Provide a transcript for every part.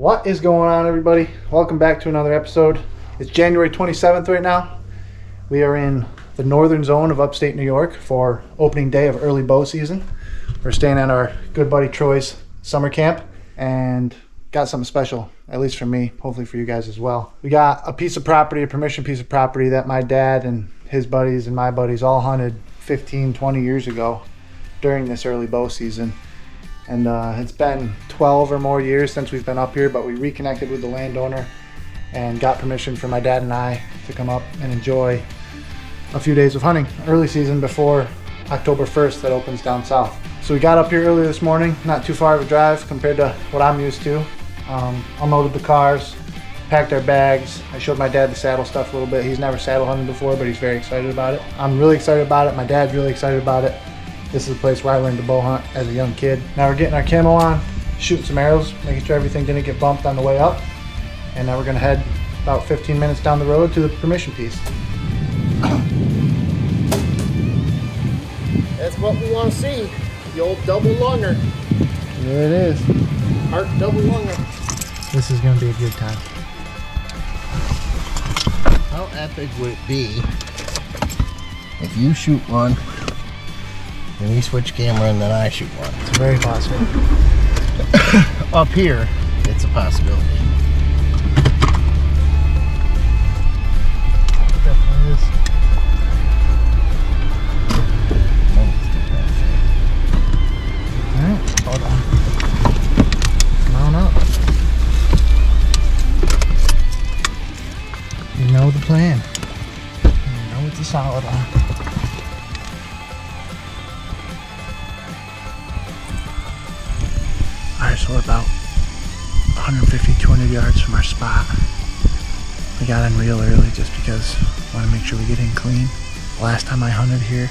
What is going on, everybody? Welcome back to another episode. It's January 27th right now. We are in the northern zone of upstate New York for opening day of early bow season. We're staying at our good buddy Troy's summer camp and got something special, at least for me, hopefully for you guys as well. We got a piece of property, a permission piece of property that my dad and his buddies and my buddies all hunted 15, 20 years ago during this early bow season. And it's been 12 or more years since we've been up here, but we reconnected with the landowner and got permission for my dad and I to come up and enjoy a few days of hunting early season before October 1st that opens down south. So we got up here early this morning, not too far of a drive compared to what I'm used to. Unloaded the cars, packed our bags. I showed my dad the saddle stuff a little bit. He's never saddle hunted before, but he's very excited about it. I'm really excited about it. My dad's really excited about it. This is the place where I learned to bow hunt as a young kid. Now we're getting our camo on, shooting some arrows, making sure everything didn't get bumped on the way up. And now we're gonna head about 15 minutes down the road to the permission piece. That's what we want to see. The old double lunger. There it is. Art double lunger. This is gonna be a good time. How epic would it be if you shoot one and you switch camera and then I shoot one? It's very possible. Up here, it's a possibility. Definitely is. Alright, hold on. Come on up. You know the plan. You know it's a solid one. Alright, so we're about 150, 200 yards from our spot. We got in real early just because I want to make sure we get in clean. Last time I hunted here,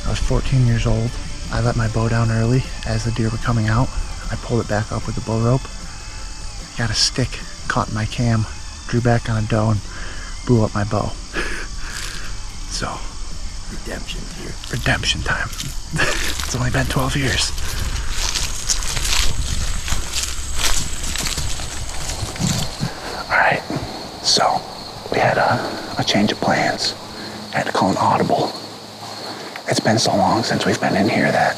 I was 14 years old. I let my bow down early as the deer were coming out. I pulled it back up with the bow rope. Got a stick caught in my cam, drew back on a doe and blew up my bow. So, Redemption here. redemption time. It's only been 12 years. Alright, so we had a change of plans. Had to call an audible. It's been so long since we've been in here that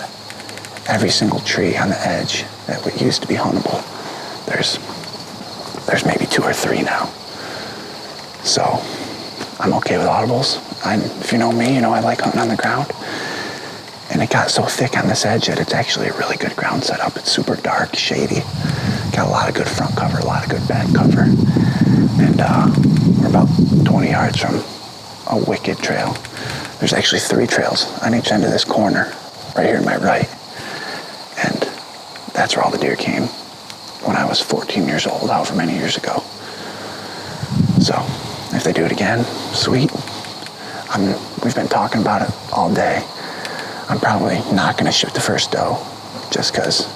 every single tree on the edge that used to be huntable, there's maybe 2 or 3 now. So I'm okay with audibles. If you know me, you know I like hunting on the ground. And it got so thick on this edge that it's actually a really good ground setup. It's super dark, shady. Got a lot of good front cover, a lot of good back cover. And we're about 20 yards from a wicked trail. There's actually 3 trails on each end of this corner, right here to my right. And that's where all the deer came when I was 14 years old, however many years ago. So if they do it again, sweet. We've been talking about it all day. I'm probably not gonna shoot the first doe just because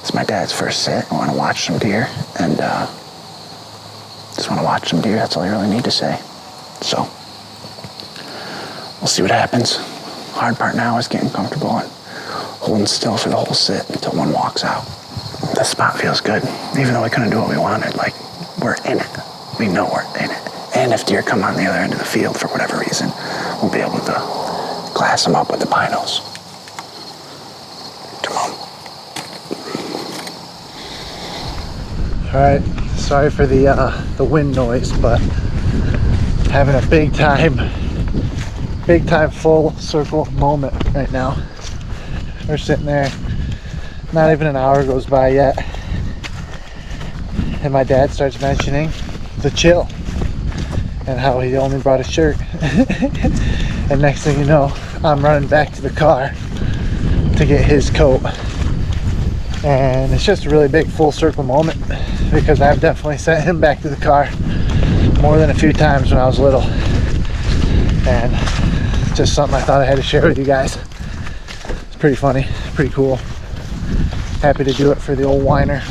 it's my dad's first sit. I wanna watch some deer and just wanna watch some deer. That's all I really need to say. So we'll see what happens. Hard part now is getting comfortable and holding still for the whole sit until one walks out. The spot feels good, even though we couldn't do what we wanted. Like, we're in it. We know we're in it. And if deer come on the other end of the field for whatever reason, we'll be able to glass them up with the binos. Come on. All right, sorry for the wind noise, but having a big time full circle moment right now. We're sitting there, not even an hour goes by yet, and my dad starts mentioning the chill and how he only brought a shirt. And next thing you know, I'm running back to the car to get his coat. And it's just a really big full circle moment because I've definitely sent him back to the car more than a few times when I was little. And just something I thought I had to share with you guys. It's pretty funny, pretty cool. Happy to do it for the old whiner.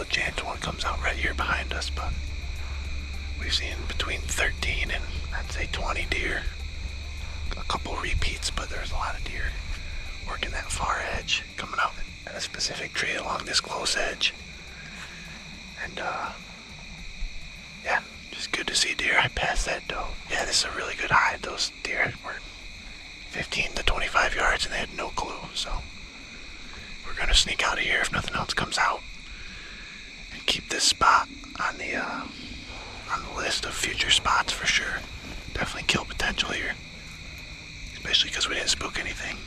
solid chance one comes out right here behind us, but we've seen between 13 and I'd say 20 deer. A couple repeats, but there's a lot of deer working that far edge, coming out at a specific tree along this close edge. And yeah, just good to see deer. I passed that doe. Yeah, this is a really good hide. Those deer were 15 to 25 yards and they had no clue, so we're gonna sneak out of here if nothing else comes out and keep this spot on the list of future spots for sure. Definitely kill potential here, especially because we didn't spook anything.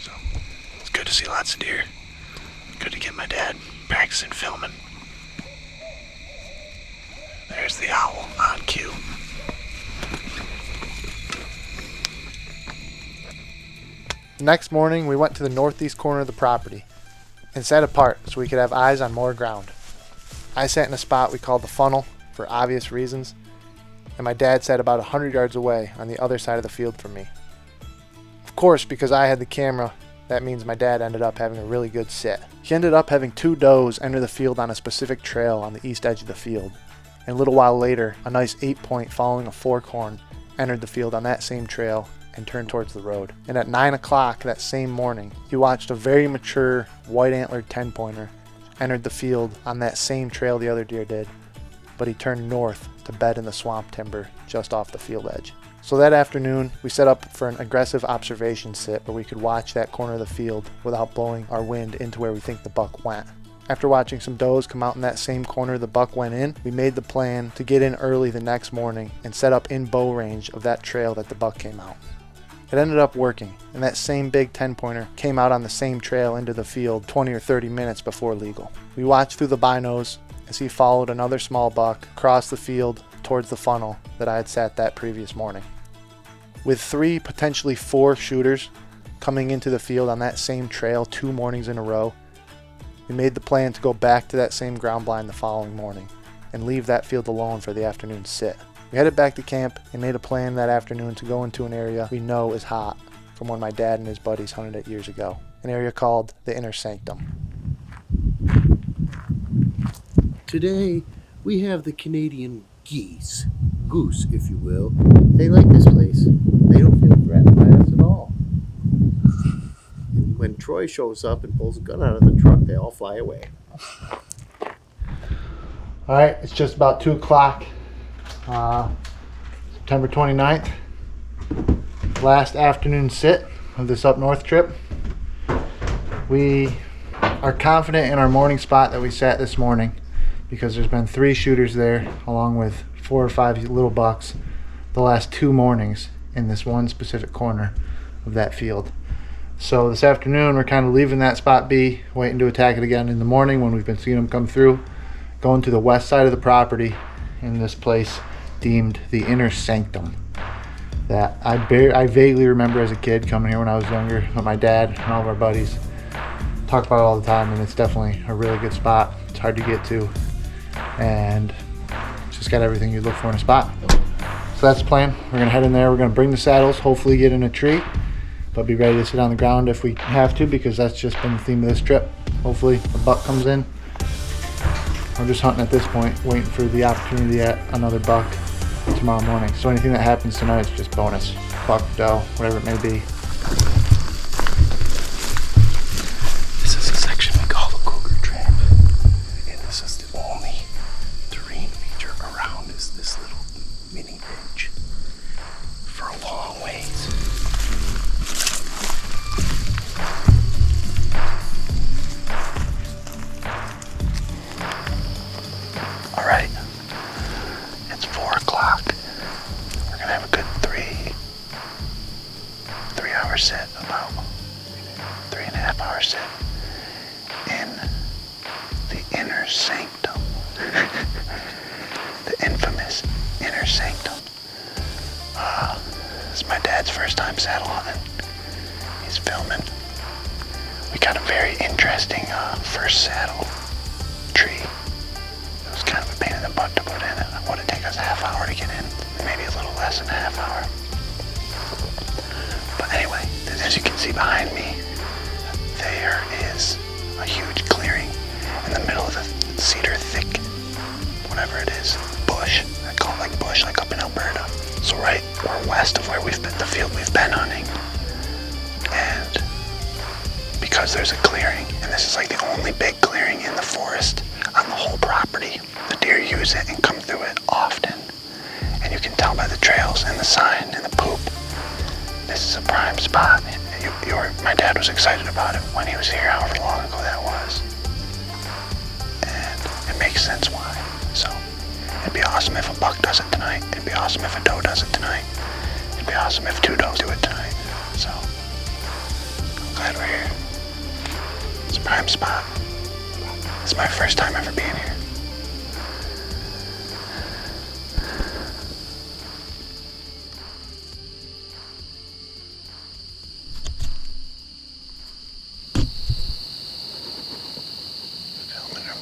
So it's good to see lots of deer. Good to get my dad practicing filming. There's the owl on cue. The next morning, we went to the northeast corner of the property and sat apart so we could have eyes on more ground. I sat in a spot we called the funnel for obvious reasons, and my dad sat about 100 yards away on the other side of the field from me. Of course, because I had the camera, that means my dad ended up having a really good sit. He ended up having 2 does enter the field on a specific trail on the east edge of the field, and a little while later, a nice 8-point following a forkhorn entered the field on that same trail and turned towards the road. And at 9 o'clock that same morning, he watched a very mature white antlered 10-pointer entered the field on that same trail the other deer did, but he turned north to bed in the swamp timber just off the field edge. So that afternoon, we set up for an aggressive observation sit where we could watch that corner of the field without blowing our wind into where we think the buck went. After watching some does come out in that same corner the buck went in, we made the plan to get in early the next morning and set up in bow range of that trail that the buck came out. It ended up working, and that same big 10-pointer came out on the same trail into the field 20 or 30 minutes before legal. We watched through the binos as he followed another small buck across the field towards the funnel that I had sat that previous morning. With 3, potentially 4 shooters coming into the field on that same trail 2 mornings in a row, we made the plan to go back to that same ground blind the following morning and leave that field alone for the afternoon sit. We headed back to camp and made a plan that afternoon to go into an area we know is hot from when my dad and his buddies hunted it years ago, an area called the Inner Sanctum. Today, we have the Canadian goose, if you will. They like this place. They don't feel threatened by us at all. And when Troy shows up and pulls a gun out of the truck, they all fly away. All right, it's just about 2 o'clock, September 29th. Last afternoon sit of this up north trip. We are confident in our morning spot that we sat this morning because there's been 3 shooters there along with 4 or 5 little bucks the last 2 mornings in this one specific corner of that field. So this afternoon we're kind of leaving that spot be, waiting to attack it again in the morning when we've been seeing them come through, going to the west side of the property in this place deemed the Inner Sanctum that I vaguely remember as a kid coming here when I was younger with my dad and all of our buddies. Talk about it all the time, and it's definitely a really good spot. It's hard to get to, and it's just got everything you look for in a spot. So that's the plan. We're gonna head in there. We're gonna bring the saddles, hopefully get in a tree, but be ready to sit on the ground if we have to, because that's just been the theme of this trip. Hopefully a buck comes in. We're just hunting at this point, waiting for the opportunity at another buck tomorrow morning. So anything that happens tonight is just bonus. Buck, doe, whatever it may be. This is a section we call the Cougar Trap. And this is the only terrain feature around is this little mini ridge for a long ways. All right, it's 4 o'clock. We're gonna have a good 3-hour sit, about 3.5-hour sit in the Inner Sanctum. The infamous Inner Sanctum. This is my dad's first time saddle hunting. He's filming. We got a very interesting first saddle tree. It was kind of a pain in the butt to put in. It would have taken us a half hour to get in, maybe a little less than a half hour. But anyway, as you can see behind me, there is a huge clearing in the middle of right or west of where we've been, the field we've been hunting. And because there's a clearing, and this is like the only big clearing in the forest on the whole property, the deer use it and come through it often. And you can tell by the trails and the sign and the poop. This is a prime spot. My dad was excited about it when he was here, however long ago that was. And it makes sense why. So it'd be awesome if a buck does it tonight. It'd be awesome if a doe does it tonight. It'd be awesome if 2 does do it tonight. So I'm glad we're here. It's a prime spot. It's my first time ever being here. Filming him.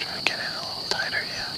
Try to get in a little tighter, yeah.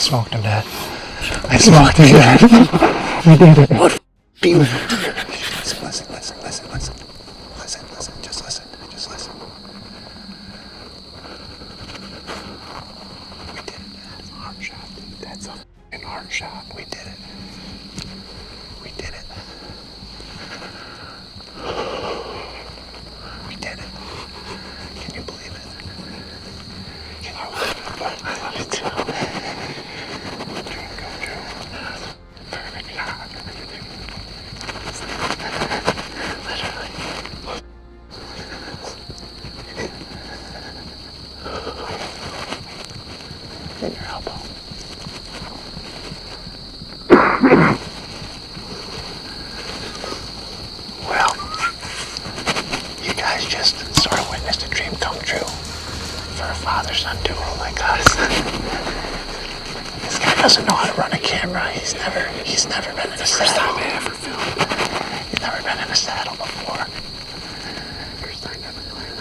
smoked him, Dad. I smoked him, Dad. We did it. Listen. Just listen. We did it, Dad. Arm shot, dude. That's a f***ing arm shot. We did it. We did it. We did it. Can you believe it? Can you believe it? I love it too. Dream come true. Perfect shot. Literally. In your elbow. Well, you guys just sort of witnessed a dream come true for a father-son duo like us. This guy doesn't know how to run a camera. He's never been in a saddle. First time I ever filmed. He's never been in a saddle before. First time ever climbed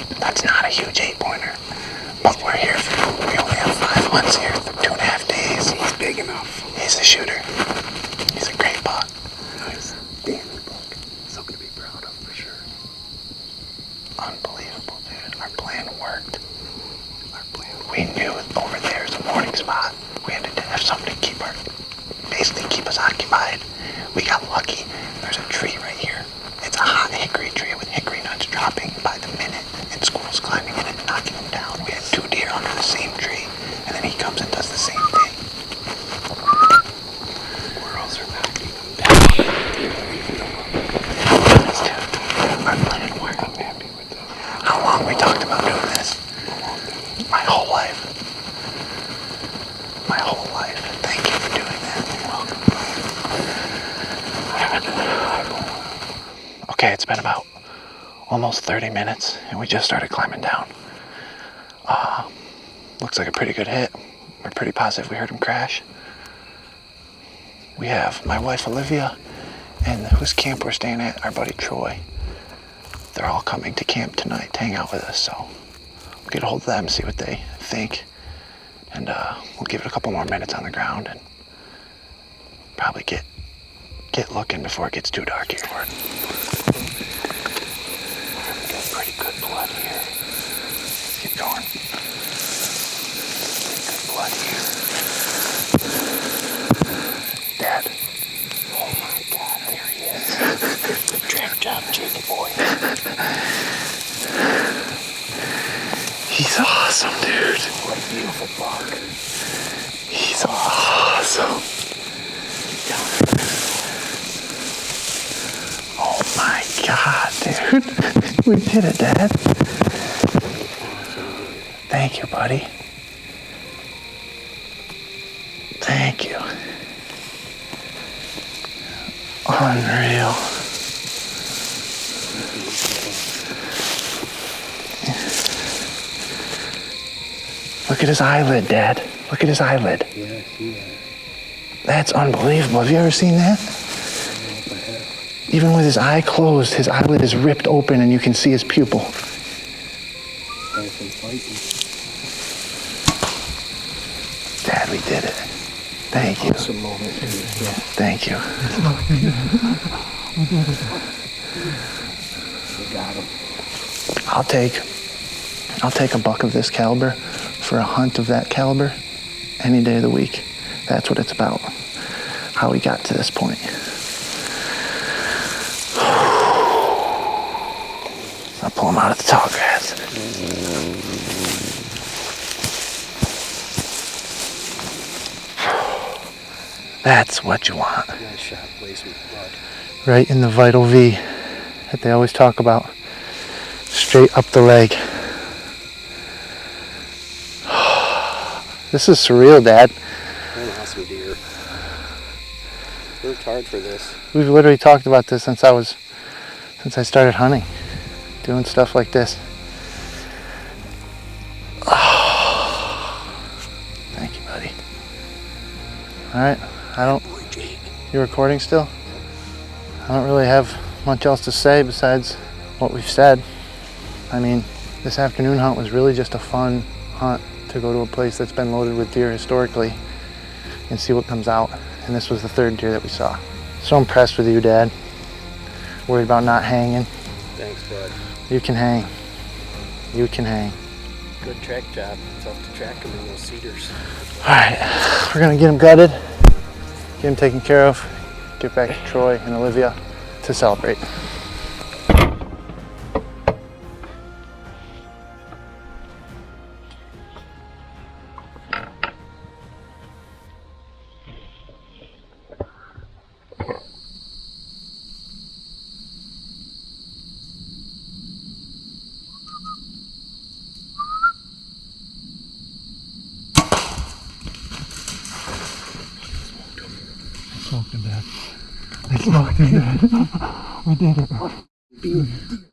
this. That's not a huge 8-pointer, but we're here we only have 5 hunts here for 2.5 days. He's big enough. He's a shooter. He's a great buck. Nice. Danny buck. Something to be proud of for sure. Unbelievable, dude. Our plan worked. We knew over there is a morning spot. We had to have something to basically keep us occupied. We got lucky. There's a tree right here. It's a hot hickory tree with hickory nuts dropping by the minute and squirrels climbing in it and knocking them down. We had 2 deer under the same tree, and then he comes and does the same thing. Squirrels are knocking them down. Our plan worked. I'm happy with this. How long we talked about doing this? My whole life. My whole life. Thank you for doing that. You're welcome. Okay, it's been about almost 30 minutes, and we just started climbing down. Looks like a pretty good hit. We're pretty positive we heard him crash. We have my wife Olivia, and whose camp we're staying at, our buddy Troy. They're all coming to camp tonight to hang out with us, so we'll get a hold of them, see what they think, and we'll give it a couple more minutes on the ground and probably get looking before it gets too dark here. We got pretty good blood here. Keep going. Pretty good blood here. Dad. Oh my God, there he is. Good job, Jacob boy. He's awesome, dude. What a beautiful buck. He's awesome. Oh my God, dude. We did it, Dad. Thank you, buddy. Thank you. Unreal. Look at his eyelid, Dad. Look at his eyelid. Yeah, I see that. That's unbelievable. Have you ever seen that? Even with his eye closed, his eyelid is ripped open and you can see his pupil. Dad, we did it. Thank you. Awesome moment. Thank you. We got him. I'll take a buck of this caliber for a hunt of that caliber any day of the week. That's what it's about. How we got to this point. I'll pull him out of the tall grass. That's what you want. Nice shot, place with blood. Right in the vital V that they always talk about. Straight up the leg. This is surreal, Dad. An awesome deer. Worked hard for this. We've literally talked about this since I started hunting. Doing stuff like this. Thank you, buddy. Alright, you recording still? I don't really have much else to say besides what we've said. I mean, this afternoon hunt was really just a fun hunt to go to a place that's been loaded with deer historically and see what comes out. And this was the third deer that we saw. So impressed with you, Dad. Worried about not hanging. Thanks, bud. You can hang. You can hang. Good track job. Tough to track them in those cedars. All right, we're gonna get him gutted, get him taken care of, get back to Troy and Olivia to celebrate. Smoked him, Dad. I smoked him, Dad. We did it.